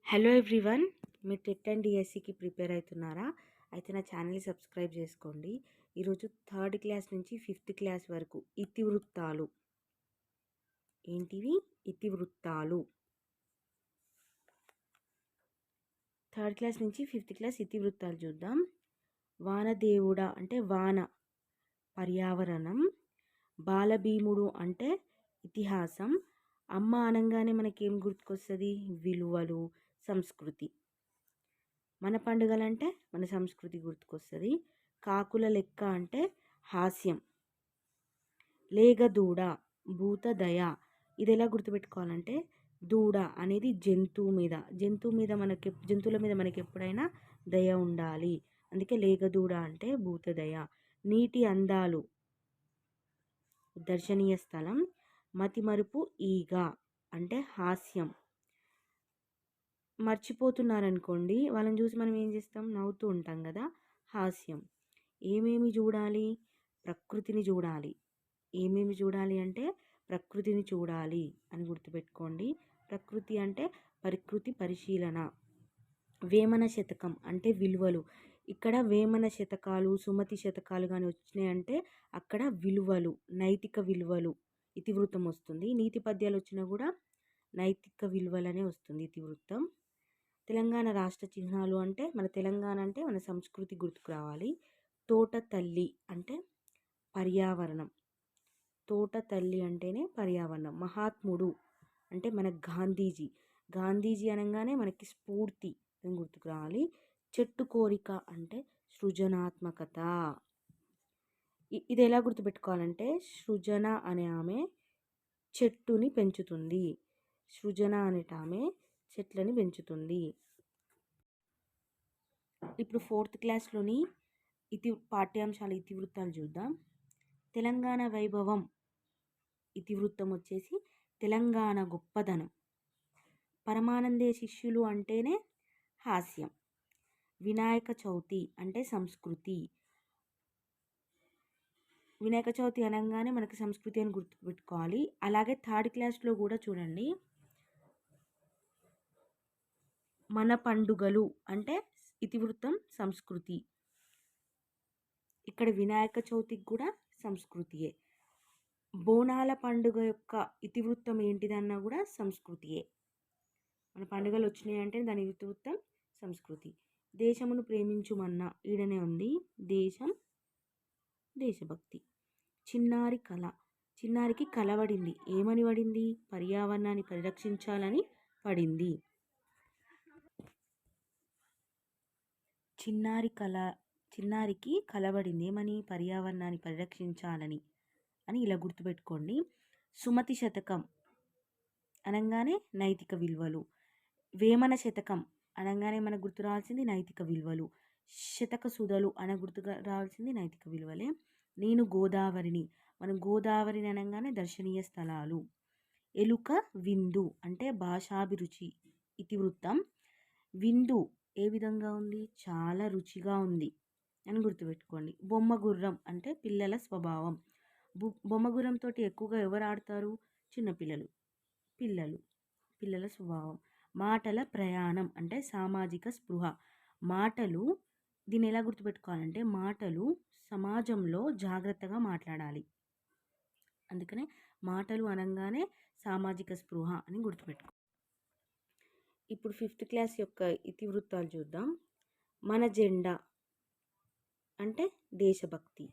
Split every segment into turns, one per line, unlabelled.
Hello everyone, మీరు TET and డిఎస్సికి prepare అవుతున్నారా? అయితే నా ఛానల్ని సబ్స్క్రైబ్ చేసుకోండి. ఈరోజు థర్డ్ క్లాస్ నుంచి ఫిఫ్త్ క్లాస్ వరకు ఇతివృత్తాలు. ఏంటివి? ఇతివృత్తాలు. థర్డ్ క్లాస్ నుంచి ఫిఫ్త్ క్లాస్ ఇతివృత్తాలు చూద్దాం. వానదేవుడ అంటే వాన, పర్యావరణం. బాలభీముడు అంటే ఇతిహాసం. అమ్మ అనగానే మనకేం గుర్తుకొస్తుంది? విలువలు, సంస్కృతి. మన పండుగలంటే మన సంస్కృతి గుర్తుకొస్తుంది. కాకుల లెక్క అంటే హాస్యం. లేగదూడ, భూతదయ. ఇది ఎలా గుర్తుపెట్టుకోవాలంటే దూడ అనేది జంతువుల మీద మనకి ఎప్పుడైనా దయ ఉండాలి. అందుకే లేగదూడ అంటే భూతదయ. నీటి అందాలు, దర్శనీయ స్థలం. మతిమరుపు ఈగ అంటే హాస్యం. మర్చిపోతున్నారనుకోండి, వాళ్ళని చూసి మనం ఏం చేస్తాం? నవ్వుతూ ఉంటాం కదా, హాస్యం. ఏమేమి చూడాలి? ప్రకృతిని చూడాలి. ఏమేమి చూడాలి అంటే ప్రకృతిని చూడాలి అని గుర్తుపెట్టుకోండి. ప్రకృతి అంటే ప్రకృతి పరిశీలన. వేమన శతకం అంటే విలువలు. ఇక్కడ వేమన శతకాలు, సుమతి శతకాలు కానీ వచ్చినాయంటే అక్కడ విలువలు, నైతిక విలువలు ఇతివృత్తం వస్తుంది. నీతి పద్యాలు వచ్చినా కూడా నైతిక విలువలనే వస్తుంది ఇతివృత్తం. తెలంగాణ రాష్ట్ర చిహ్నాలు అంటే మన తెలంగాణ అంటే మన సంస్కృతి గుర్తుకు రావాలి. తోట తల్లి అంటే పర్యావరణం. తోట తల్లి అంటేనే పర్యావరణం. మహాత్ముడు అంటే మన గాంధీజీ. గాంధీజీ అనగానే మనకి స్ఫూర్తి అని గుర్తుకు రావాలి. చెట్టు కోరిక అంటే సృజనాత్మకత. ఇది ఎలా గుర్తుపెట్టుకోవాలంటే సృజన అనే ఆమె చెట్టుని పెంచుతుంది. సృజన అనేట ఆమె చెట్లని పెంచుతుంది. ఇప్పుడు ఫోర్త్ క్లాస్లోని పాఠ్యాంశాల ఇతివృత్తాలు చూద్దాం. తెలంగాణ వైభవం ఇతివృత్తం వచ్చేసి తెలంగాణ గొప్పదనం. పరమానందే శిష్యులు అంటేనే హాస్యం. వినాయక చవితి అంటే సంస్కృతి. వినాయక చవితి అనగానే మనకి సంస్కృతి అని గుర్తుపెట్టుకోవాలి. అలాగే థర్డ్ క్లాస్లో కూడా చూడండి, మన పండుగలు అంటే ఇతివృత్తం సంస్కృతి. ఇక్కడ వినాయక చవితికి కూడా సంస్కృతియే. బోనాల పండుగ యొక్క ఇతివృత్తం ఏంటిదన్నా కూడా సంస్కృతియే. మన పండుగలు వచ్చినాయంటే దాని ఇతివృత్తం సంస్కృతి. దేశమును ప్రేమించుమన్నా ఈడనే ఉంది. దేశం, దేశభక్తి. చిన్నారి కళ. చిన్నారికి కళ పడింది. ఏమని పడింది? పర్యావరణాన్ని పరిరక్షించాలని పడింది. చిన్నారికి కలబడింది ఏమని? పర్యావరణాన్ని పరిరక్షించాలని అని ఇలా గుర్తుపెట్టుకోండి. సుమతి శతకం అనగానే నైతిక విలువలు. వేమన శతకం అనగానే మనకు గుర్తు రావాల్సింది నైతిక విలువలు. శతక సుధలు గుర్తుగా రావాల్సింది నైతిక విలువలే. నేను గోదావరిని, మనం గోదావరిని అనగానే దర్శనీయ స్థలాలు. ఎలుక విందు అంటే భాషాభిరుచి ఇతివృత్తం. విందు ఏ విధంగా ఉంది? చాలా రుచిగా ఉంది అని గుర్తుపెట్టుకోండి. బొమ్మ గుర్రం అంటే పిల్లల స్వభావం. బొమ్మ గుర్రంతో ఎక్కువగా ఎవరు ఆడతారు? చిన్నపిల్లలు. పిల్లల స్వభావం. మాటల ప్రయాణం అంటే సామాజిక స్పృహ. మాటలు, దీన్ని ఎలా గుర్తుపెట్టుకోవాలంటే మాటలు సమాజంలో జాగ్రత్తగా మాట్లాడాలి. అందుకనే మాటలు అనగానే సామాజిక స్పృహ అని గుర్తుపెట్టుకో. ఇప్పుడు ఫిఫ్త్ క్లాస్ యొక్క ఇతివృత్తాలు చూద్దాం. మన జెండా అంటే దేశభక్తి.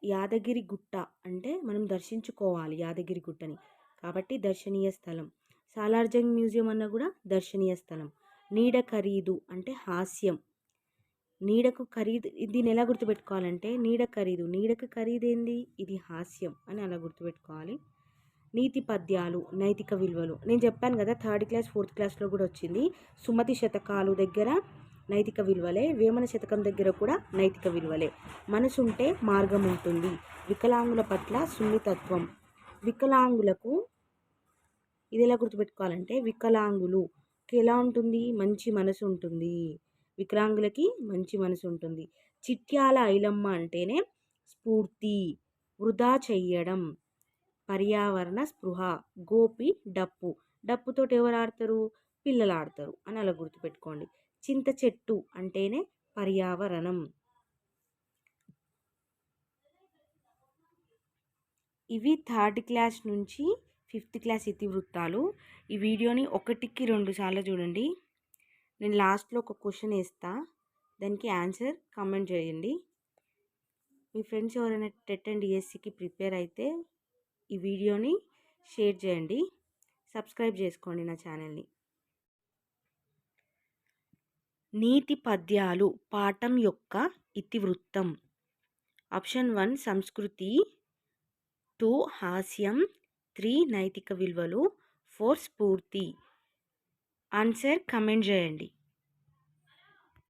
యాదగిరి గుట్ట అంటే మనం దర్శించుకోవాలి యాదగిరి గుట్టని, కాబట్టి దర్శనీయ స్థలం. సాలార్జంగ్ మ్యూజియం అన్న కూడా దర్శనీయ స్థలం. నీడ ఖరీదు అంటే హాస్యం. నీడకు ఖరీదు, దీన్ని ఎలా గుర్తుపెట్టుకోవాలంటే నీడకు ఖరీదేంది? ఇది హాస్యం అని అలా గుర్తుపెట్టుకోవాలి. నీతి పద్యాలు, నైతిక విలువలు. నేను చెప్పాను కదా థర్డ్ క్లాస్ ఫోర్త్ క్లాస్లో కూడా వచ్చింది. సుమతి శతకాలు దగ్గర నైతిక విలువలే, వేమన శతకం దగ్గర కూడా నైతిక విలువలే. మనసుంటే మార్గం ఉంటుంది. వికలాంగుల పట్ల సున్నితత్వం. వికలాంగులకు ఇది ఎలా గుర్తుపెట్టుకోవాలంటే వికలాంగులకి ఎలా ఉంటుంది? మంచి మనసు ఉంటుంది. వికలాంగులకి మంచి మనసు ఉంటుంది. చిట్యాల ఐలమ్మ అంటేనే స్ఫూర్తి. వృధా చెయ్యడం, పర్యావరణ స్పృహ. గోపి డప్పుతోటి ఎవరు ఆడతారు? పిల్లలు ఆడతారు అని అలా గుర్తుపెట్టుకోండి. చింత చెట్టు అంటేనే పర్యావరణం. ఇవి థర్డ్ క్లాస్ నుంచి ఫిఫ్త్ క్లాస్ ఇతివృత్తాలు. ఈ వీడియోని 1కి 2 సార్లు చూడండి. నేను లాస్ట్లో ఒక క్వశ్చన్ వేస్తా, దానికి ఆన్సర్ కామెంట్ చేయండి. మీ ఫ్రెండ్స్ ఎవరైనా టెట్ అండ్ డిఎస్సికి ప్రిపేర్ అయితే ఈ వీడియోని షేర్ చేయండి. సబ్స్క్రైబ్ చేసుకోండి నా ఛానల్ని. నీతి పద్యాలు పాఠం యొక్క ఇతివృత్తం. ఆప్షన్ 1 సంస్కృతి, 2 హాస్యం, 3 నైతిక విలువలు, 4 స్ఫూర్తి. ఆన్సర్ కమెంట్ చేయండి.